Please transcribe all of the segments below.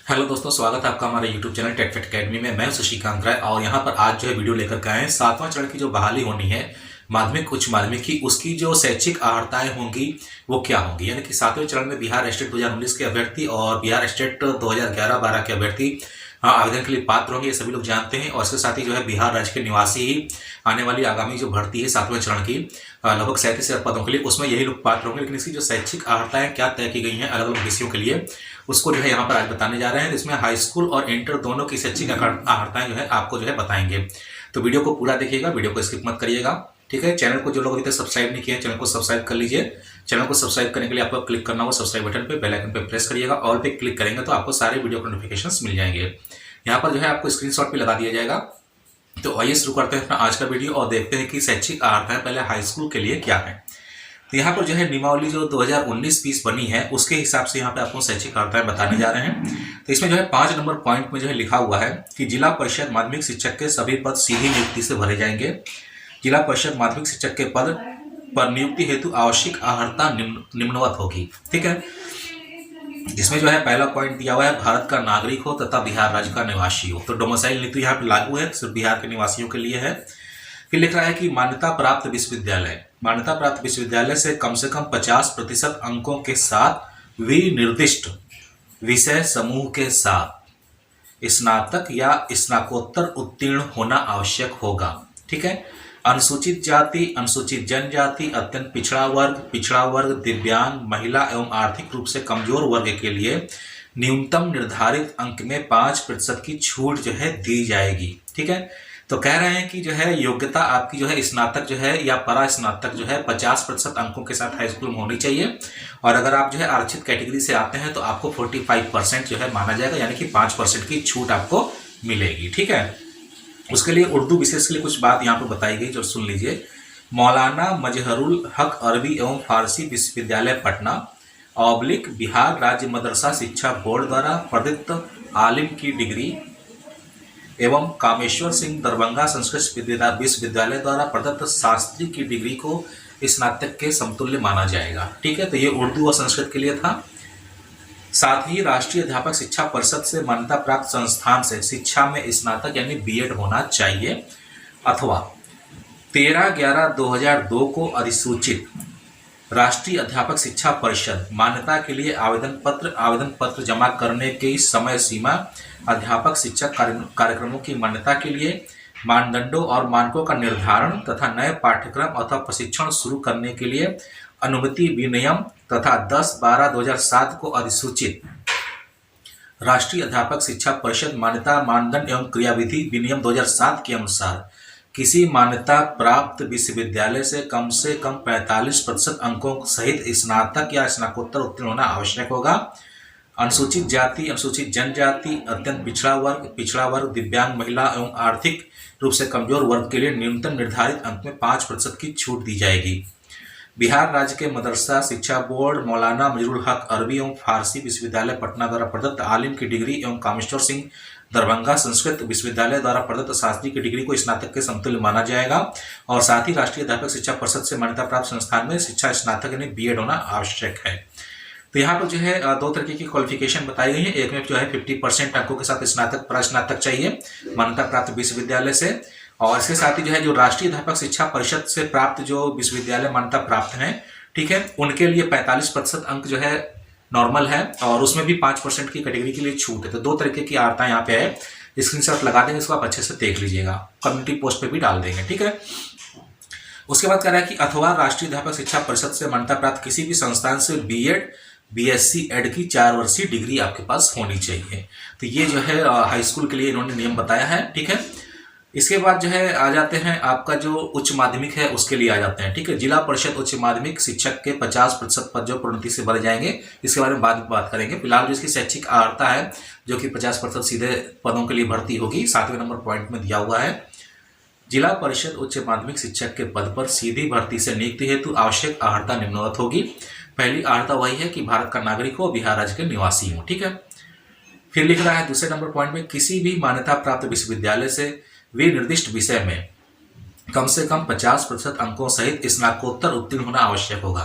Hello दोस्तों, स्वागत है आपका हमारे YouTube channel Tech Fact Academy में। मैं शशिकांत राय और यहाँ पर आज जो है वीडियो लेकर के आए हैं। 7वां चरण की जो बहाली होनी है माध्यमिक उच्च माध्यमिक की, उसकी जो शैक्षिक अर्हताएं होंगी वो क्या होंगी। यानी कि 7वें चरण में बिहार स्टेट 2019 के अभ्यर्थी और बिहार स्टेट 2011-12 के अभ्यर्थी आवेदन के लिए पात्र होंगे, ये सभी लोग जानते हैं। और इसके साथ ही जो है बिहार राज्य के निवासी ही आने वाली आगामी जो भर्ती है 7वें चरण की लगभग 37,000 पदों के लिए, उसमें यही लोग पात्र होंगे। लेकिन इसकी जो शैक्षिक अर्हताएं क्या तय की गई हैं अलग अलग विषयों के लिए, उसको जो है यहाँ पर आज बताने जा रहे हैं। इसमें हाई स्कूल और इंटर दोनों की शैक्षिक अर्हताएं जो है आपको जो है बताएंगे। तो वीडियो को पूरा देखिएगा, वीडियो को स्किप मत करिएगा, ठीक है। चैनल को जो लोग अभी तक सब्सक्राइब नहीं किए हैं, चैनल को सब्सक्राइब कर लीजिए। चैनल को सब्सक्राइब करने के लिए आपको क्लिक करना होगा सब्सक्राइब बटन पे, बेल आइकन पे प्रेस करिएगा। ऑल पे क्लिक करेंगे तो आपको सारे वीडियो के नोटिफिकेशंस मिल जाएंगे। यहाँ पर जो है आपको स्क्रीनशॉट भी लगा दिया जाएगा। तो आइए शुरू करते हैं अपना आज का वीडियो और देखते हैं कि शैक्षिक अर्हताएं पहले हाई स्कूल के लिए क्या है। तो यहाँ पर जो है नियमावली जो 2019-20 बनी है उसके हिसाब से यहाँ पे आपको शैक्षिक अर्हताएं बताने जा रहे हैं। तो इसमें जो है 5 नंबर पॉइंट में जो है लिखा हुआ है कि जिला परिषद माध्यमिक शिक्षक के सभी पद सीधी नियुक्ति से भरे जाएंगे। जिला परिषद माध्यमिक शिक्षक के पद पर नियुक्ति हेतु आवश्यक अर्हता निम्नवत होगी, ठीक है। जिसमें जो है पहला पॉइंट दिया हुआ है भारत का नागरिक हो तथा बिहार राज्य का निवासी हो। तो डोमिसाइल नीति यहाँ पे लागू है, सिर्फ बिहार के निवासियों के लिए है। फिर लिख रहा है कि मान्यता प्राप्त विश्वविद्यालय से कम 50% अंकों के साथ विनिर्दिष्ट विषय समूह के साथ स्नातक या स्नातकोत्तर उत्तीर्ण होना आवश्यक होगा, ठीक है। अनुसूचित जाति, अनुसूचित जनजाति, अत्यंत पिछड़ा वर्ग, दिव्यांग, महिला एवं आर्थिक रूप से कमजोर वर्ग के लिए न्यूनतम निर्धारित अंक में 5% की छूट जो है दी जाएगी, ठीक है। तो कह रहे हैं कि जो है योग्यता आपकी जो है स्नातक जो है या परा स्नातक जो है 50% अंकों के साथ हाई स्कूल में होनी चाहिए। और अगर आप जो है आरक्षित कैटेगरी से आते हैं तो आपको 45% जो है माना जाएगा, यानी कि 5% की छूट आपको मिलेगी, ठीक है। उसके लिए उर्दू विशेष के लिए कुछ बात यहाँ पे बताई गई जो सुन लीजिए। मौलाना मजहरुल हक अरबी एवं फारसी विश्वविद्यालय पटना ऑब्लिक बिहार राज्य मदरसा शिक्षा बोर्ड द्वारा प्रदत्त आलिम की डिग्री एवं कामेश्वर सिंह दरभंगा संस्कृत विश्वविद्यालय द्वारा प्रदत्त शास्त्री की डिग्री को स्नातक के समतुल्य माना जाएगा, ठीक है। तो ये उर्दू और संस्कृत के लिए था। साथ ही राष्ट्रीय अध्यापक शिक्षा परिषद से मान्यता प्राप्त संस्थान से शिक्षा में स्नातक यानी बीएड होना चाहिए अथवा 13/11/2002 को अधिसूचित राष्ट्रीय अध्यापक शिक्षा परिषद मान्यता के लिए आवेदन पत्र जमा करने की समय सीमा, अध्यापक शिक्षक कार्यक्रमों की मान्यता के लिए मानदंडों और मानकों का निर्धारण तथा नए पाठ्यक्रम अथवा प्रशिक्षण शुरू करने के लिए अनुमति विनियम तथा 10/12/2007 को अधिसूचित राष्ट्रीय अध्यापक शिक्षा परिषद मान्यता मानदंड एवं क्रियाविधि विनियम 2007 के अनुसार किसी मान्यता प्राप्त विश्वविद्यालय से कम 45% अंकों सहित स्नातक या स्नातकोत्तर उत्तीर्ण होना आवश्यक होगा। अनुसूचित जाति, अनुसूचित जनजाति, अत्यंत पिछड़ा वर्ग, दिव्यांग, महिला एवं आर्थिक रूप से कमजोर वर्ग के लिए न्यूनतम निर्धारित अंक में 5% की छूट दी जाएगी। बिहार राज्य के मदरसा शिक्षा बोर्ड मौलाना मजहरुल हक अरबी एवं फारसी विश्वविद्यालय पटना द्वारा प्रदत्त आलिम की डिग्री एवं कामेश्वर सिंह दरभंगा संस्कृत विश्वविद्यालय द्वारा प्रदत्त शास्त्री की डिग्री को स्नातक के समतुल्य माना जाएगा। और साथ ही राष्ट्रीय अध्यापक शिक्षा परिषद से मान्यता प्राप्त संस्थान में शिक्षा स्नातक यानी बीएड होना आवश्यक है। तो यहाँ पर जो है 2 तरीके की क्वालिफिकेशन बताई गई है। एक में जो है 50% अंकों के साथ स्नातक परा स्नातक चाहिए मान्यता प्राप्त विश्वविद्यालय से, और इसके साथ ही जो है जो राष्ट्रीय अध्यापक शिक्षा परिषद से प्राप्त जो विश्वविद्यालय मान्यता प्राप्त हैं, ठीक है, उनके लिए 45% अंक जो है नॉर्मल है और उसमें भी 5% की कैटेगरी के लिए छूट है। तो 2 तरीके की अर्हताएं यहाँ पे है, स्क्रीनशॉट लगा देंगे, इसको आप अच्छे से देख लीजिएगा, कम्युनिटी पोस्ट पे भी डाल देंगे, ठीक है। उसके बाद कह रहा है कि अथवा राष्ट्रीय अध्यापक शिक्षा परिषद से मान्यता प्राप्त किसी भी संस्थान से बीएड बीएससी एड की 4 वर्षीय डिग्री आपके पास होनी चाहिए। तो ये जो है हाई स्कूल के लिए इन्होंने नियम बताया है, ठीक है। इसके बाद जो है आ जाते हैं आपका जो उच्च माध्यमिक है उसके लिए आ जाते हैं, ठीक है। जिला परिषद उच्च माध्यमिक शिक्षक के 50% पद जो प्रोन्नति से भरे जाएंगे, इसके बारे में बाद में बात करेंगे। फिलहाल जो इसकी शैक्षिक अर्हता है जो कि 50% सीधे पदों के लिए भर्ती होगी, 7वें नंबर पॉइंट में दिया हुआ है। जिला परिषद उच्च माध्यमिक शिक्षक के पद पर सीधी भर्ती से नियुक्ति हेतु आवश्यक अर्हता निम्नवत होगी। पहली अर्हता वही है कि भारत का नागरिक हो, बिहार राज्य के निवासी हो, ठीक है। फिर लिख रहा है दूसरे नंबर पॉइंट में किसी भी मान्यता प्राप्त विश्वविद्यालय से विनिर्दिष्ट विषय में कम से कम 50% अंकों सहित स्नातकोत्तर उत्तीर्ण होना आवश्यक होगा।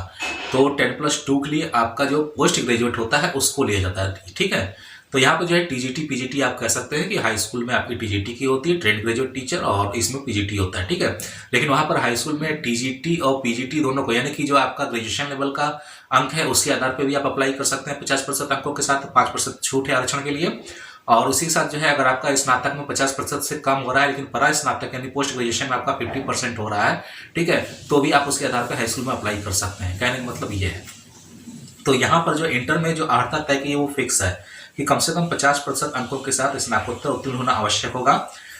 तो 10+2 के लिए आपका जो पोस्ट ग्रेजुएट होता है उसको लिया जाता है, ठीक है। तो यहाँ पे जो है टीजीटी पीजीटी आप कह सकते हैं कि हाई स्कूल में आपकी टीजीटी की होती है, ट्रेंड ग्रेजुएट टीचर, और इसमें पीजीटी होता है, ठीक है। लेकिन वहाँ पर हाई स्कूल में टीजीटी और पीजीटी दोनों को, यानी कि जो आपका ग्रेजुएशन लेवल का अंक है उसके आधार पर भी आप अप्लाई कर सकते हैं 50% अंकों के साथ, 5% छूट है आरक्षण के लिए। और उसी के साथ जो है अगर आपका स्नातक में 50% से कम हो रहा है लेकिन परा स्नातक यानी पोस्ट ग्रेजुएशन में आपका 50% हो रहा है, ठीक है, तो भी आप उसके आधार पर हाई स्कूल में अप्लाई कर सकते हैं। कहने का मतलब ये है। तो यहाँ पर जो इंटर में जो अर्हता तय की है वो फिक्स है कि कम से कम 50% अंकों के साथ स्नातकोत्तर उत्तीर्ण होना आवश्यक होगा।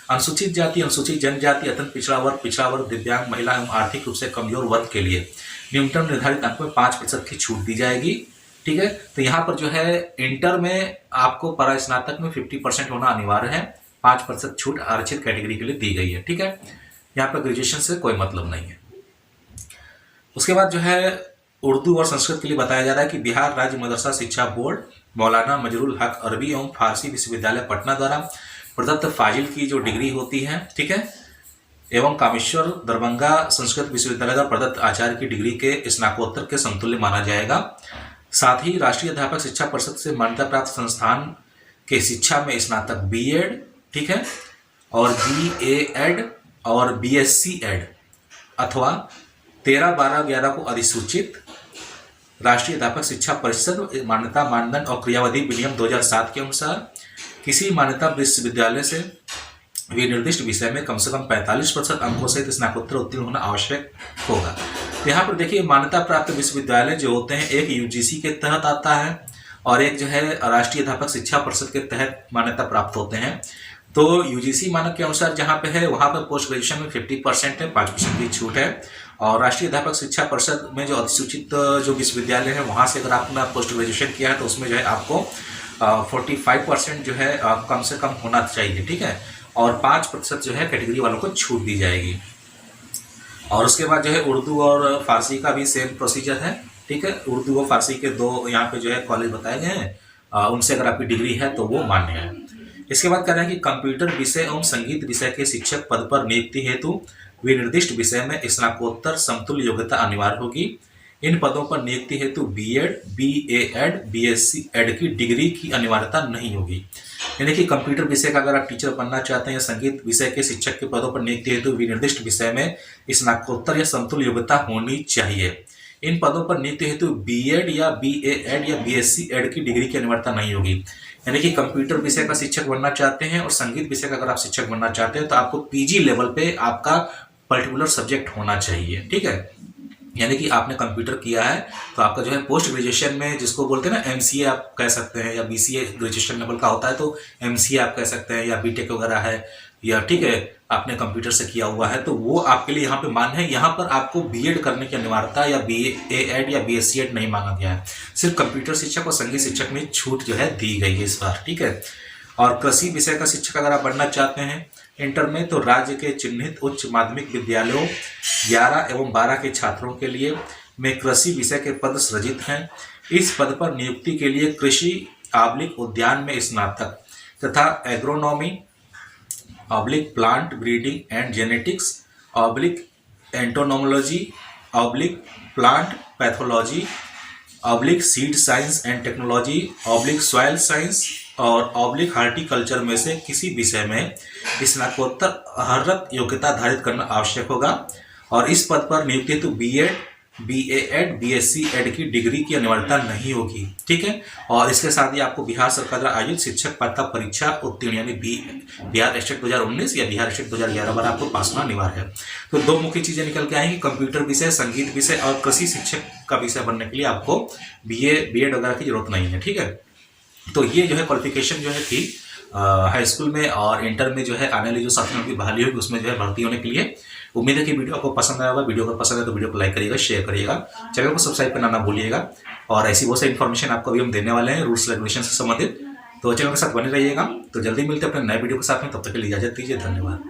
अनुसूचित जाति, अनुसूचित जनजाति, अत्यंत पिछड़ा वर्ग, दिव्यांग, महिला एवं आर्थिक रूप से कमजोर वर्ग के लिए न्यूनतम निर्धारित अंक में 5% की छूट दी जाएगी, ठीक है। तो यहाँ पर जो है इंटर में आपको परा स्नातक में 50% होना अनिवार्य है, 5% छूट आरक्षित कैटेगरी के लिए दी गई है, ठीक है। यहाँ पर ग्रेजुएशन से कोई मतलब नहीं है। उसके बाद जो है उर्दू और संस्कृत के लिए बताया जा रहा है कि बिहार राज्य मदरसा शिक्षा बोर्ड मौलाना मजरुल हक अरबी एवं फारसी विश्वविद्यालय पटना द्वारा प्रदत्त फाजिल की जो डिग्री होती है, ठीक है, एवं कामेश्वर दरभंगा संस्कृत विश्वविद्यालय द्वारा प्रदत्त आचार्य की डिग्री के स्नातकोत्तर के समतुल्य माना जाएगा। साथ ही राष्ट्रीय अध्यापक शिक्षा परिषद से मान्यता प्राप्त संस्थान के शिक्षा में स्नातक बीएड, ठीक है, और बीएएड और बीएससी एड अथवा 13, 12, 11 को अधिसूचित राष्ट्रीय अध्यापक शिक्षा परिषद मान्यता मानदंड और क्रियाविधि विनियम 2007 के अनुसार किसी मान्यता विश्वविद्यालय से विनिर्दिष्ट विषय में कम से कम 45% अंकों सहित स्नातकोत्तर उत्तीर्ण होना आवश्यक होगा। तो यहाँ पर देखिए मान्यता प्राप्त विश्वविद्यालय जो होते हैं एक यूजीसी के तहत आता है और एक जो है राष्ट्रीय अध्यापक शिक्षा परिषद के तहत मान्यता प्राप्त होते हैं। तो यूजीसी मानक के अनुसार जहाँ पे है वहाँ पर पोस्ट ग्रेजुएशन में 50% है, 5% की छूट है। और राष्ट्रीय अध्यापक शिक्षा परिषद में जो अधिसूचित जो विश्वविद्यालय है वहाँ से अगर आपने पोस्ट ग्रेजुएशन किया है तो उसमें जो है आपको 45% जो है कम से कम होना चाहिए, ठीक है, और 5% जो है कैटेगरी वालों को छूट दी जाएगी। और उसके बाद जो है उर्दू और फारसी का भी सेम प्रोसीजर है, ठीक है। उर्दू और फारसी के 2 यहाँ पे जो है कॉलेज बताए गए हैं, उनसे अगर आपकी डिग्री है तो वो मान्य है। इसके बाद कह रहे हैं कि कंप्यूटर विषय एवं संगीत विषय के शिक्षक पद पर नियुक्ति हेतु विनिर्दिष्ट विषय में स्नातकोत्तर समतुल्य योग्यता अनिवार्य होगी। इन पदों पर नियुक्ति हेतु बीएड, बीएएड, बीएससी एड की डिग्री की अनिवार्यता नहीं होगी। यानी कि कंप्यूटर विषय का अगर आप टीचर बनना चाहते हैं या संगीत विषय के शिक्षक के पदों पर नियुक्ति हेतु विनिर्दिष्ट विषय में स्नातकोत्तर या समतुल्य योग्यता होनी चाहिए। इन पदों पर नियुक्ति हेतु बीएड या बीएएड या बीएससी एड की डिग्री की अनिवार्यता नहीं होगी। यानी कि कंप्यूटर विषय का शिक्षक बनना चाहते हैं और संगीत विषय का अगर आप शिक्षक बनना चाहते हैं तो आपको पीजी लेवल पे आपका पर्टिकुलर सब्जेक्ट होना चाहिए, ठीक है। यानी कि आपने कंप्यूटर किया है तो आपका जो है पोस्ट ग्रेजुएशन में जिसको बोलते हैं ना एमसीए आप कह सकते हैं, या बीसीए ग्रेजुएशन लेवल का होता है तो एमसीए आप कह सकते हैं, या बीटेक वगैरह है, या ठीक है आपने कंप्यूटर से किया हुआ है तो वो आपके लिए यहाँ पे मान्य है। यहाँ पर आपको बीएड करने की अनिवार्यता या बीएएड या बीएससी एड नहीं मांगा गया है, सिर्फ कंप्यूटर शिक्षक और संगीत शिक्षक में छूट जो है दी गई है इस बार, ठीक है। और कृषि विषय का शिक्षक अगर आप बनना चाहते हैं इंटर में तो राज्य के चिन्हित उच्च माध्यमिक विद्यालयों 11 एवं 12 के छात्रों के लिए में कृषि विषय के पद सृजित हैं। इस पद पर नियुक्ति के लिए कृषि उद्यान में स्नातक तथा agronomy plant breeding and genetics entomology plant pathology seed science and technology soil science और हार्टिकल्चर में से किसी विषय में स्नातकोत्तर अर्हत योग्यता धारित करना आवश्यक होगा। और इस पद पर नियुक्ति हेतु बीएड, बीएएड, बीएससी एड की डिग्री की अनिवार्यता नहीं होगी, ठीक है। और इसके साथ ही आपको बिहार सरकार द्वारा आयोजित शिक्षक पात्रता परीक्षा उत्तीर्ण यानी बिहार स्टेट 2019 या बिहार स्टेट 2011 पर आपको पास होना अनिवार्य है। तो 2 मुख्य चीजें निकल के आएंगी, कंप्यूटर विषय, संगीत विषय और कृषि शिक्षक का विषय बनने के लिए आपको बीएड वगैरह की जरूरत नहीं है, ठीक है। तो ये जो है क्वालिफिकेशन जो है थी हाई स्कूल में और इंटर में जो है आने वाली जो साथियों की बहाली होगी उसमें जो है भर्ती होने के लिए। उम्मीद है कि वीडियो आपको पसंद आया होगा। वीडियो अगर पसंद है तो वीडियो को लाइक करिएगा, शेयर करिएगा, चैनल को सब्सक्राइब करना ना भूलिएगा। और ऐसी बहुत सारी इन्फॉर्मेशन आपको अभी हम देने वाले हैं रूल्स रेगुलेशन से संबंधित, तो चैनल के साथ बने रहिएगा। तो जल्दी मिलते हैं अपने नए वीडियो के साथ में, तब तक के लिए इजाजत दीजिए, धन्यवाद।